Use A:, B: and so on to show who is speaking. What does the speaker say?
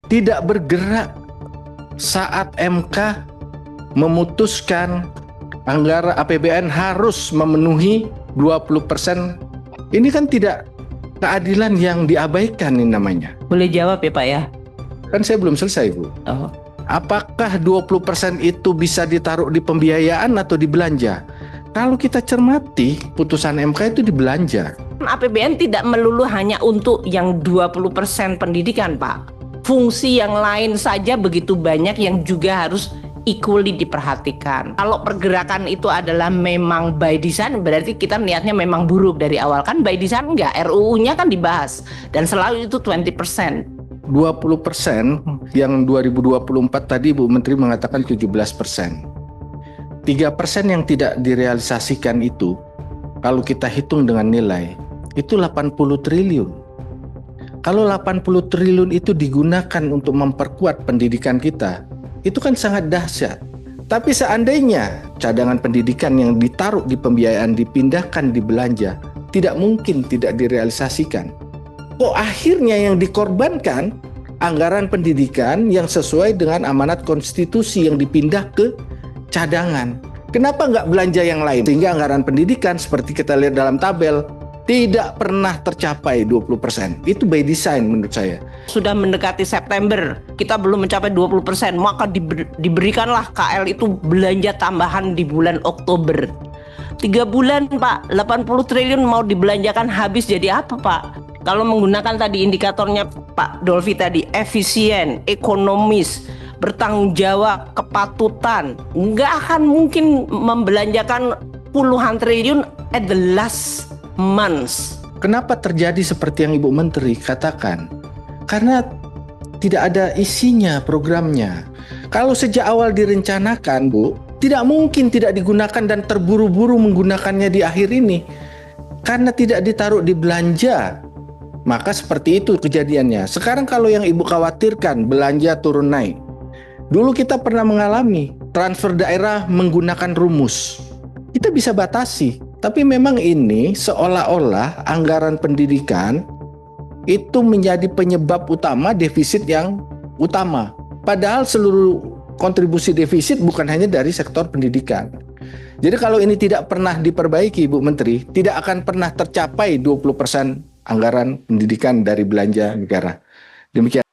A: tidak bergerak saat MK memutuskan anggaran APBN harus memenuhi 20%. Ini kan tidak keadilan yang diabaikan ini namanya.
B: Boleh jawab ya Pak ya?
A: Kan saya belum selesai, Bu.
B: Oh.
A: Apakah 20% itu bisa ditaruh di pembiayaan atau di belanja? Kalau kita cermati, putusan MK itu di belanja.
B: APBN tidak melulu hanya untuk yang 20% pendidikan, Pak. Fungsi yang lain saja begitu banyak yang juga harus equally diperhatikan. Kalau pergerakan itu adalah memang by design, berarti kita niatnya memang buruk dari awal. Kan by design enggak, RUU-nya kan dibahas dan selalu itu 20%.
A: 20% yang 2024 tadi Bu Menteri mengatakan 17%. 3% yang tidak direalisasikan itu, kalau kita hitung dengan nilai, itu 80 triliun. Kalau 80 triliun itu digunakan untuk memperkuat pendidikan kita, itu kan sangat dahsyat. Tapi seandainya cadangan pendidikan yang ditaruh di pembiayaan dipindahkan di belanja, tidak mungkin tidak direalisasikan. Kok akhirnya yang dikorbankan anggaran pendidikan yang sesuai dengan amanat konstitusi yang dipindah ke cadangan. Kenapa nggak belanja yang lain? Sehingga anggaran pendidikan seperti kita lihat dalam tabel tidak pernah tercapai 20%. Itu by design menurut saya.
B: Sudah mendekati September, kita belum mencapai 20%, maka diberikanlah KL itu belanja tambahan di bulan Oktober. 3 bulan Pak, 80 triliun mau dibelanjakan habis jadi apa Pak? Kalau menggunakan tadi indikatornya Pak Dolfi tadi, efisien, ekonomis, bertanggung jawab, kepatutan, nggak akan mungkin membelanjakan puluhan triliun at the last months.
A: Kenapa terjadi seperti yang Ibu Menteri katakan? Karena tidak ada isinya programnya. Kalau sejak awal direncanakan, Bu, tidak mungkin tidak digunakan dan terburu-buru menggunakannya di akhir ini. Karena tidak ditaruh di belanja. Maka seperti itu kejadiannya. Sekarang kalau yang Ibu khawatirkan belanja turun naik. Dulu kita pernah mengalami transfer daerah menggunakan rumus. Kita bisa batasi. Tapi memang ini seolah-olah anggaran pendidikan itu menjadi penyebab utama defisit yang utama. Padahal seluruh kontribusi defisit bukan hanya dari sektor pendidikan. Jadi kalau ini tidak pernah diperbaiki, Bu Menteri, tidak akan pernah tercapai 20% anggaran pendidikan dari belanja negara. Demikian.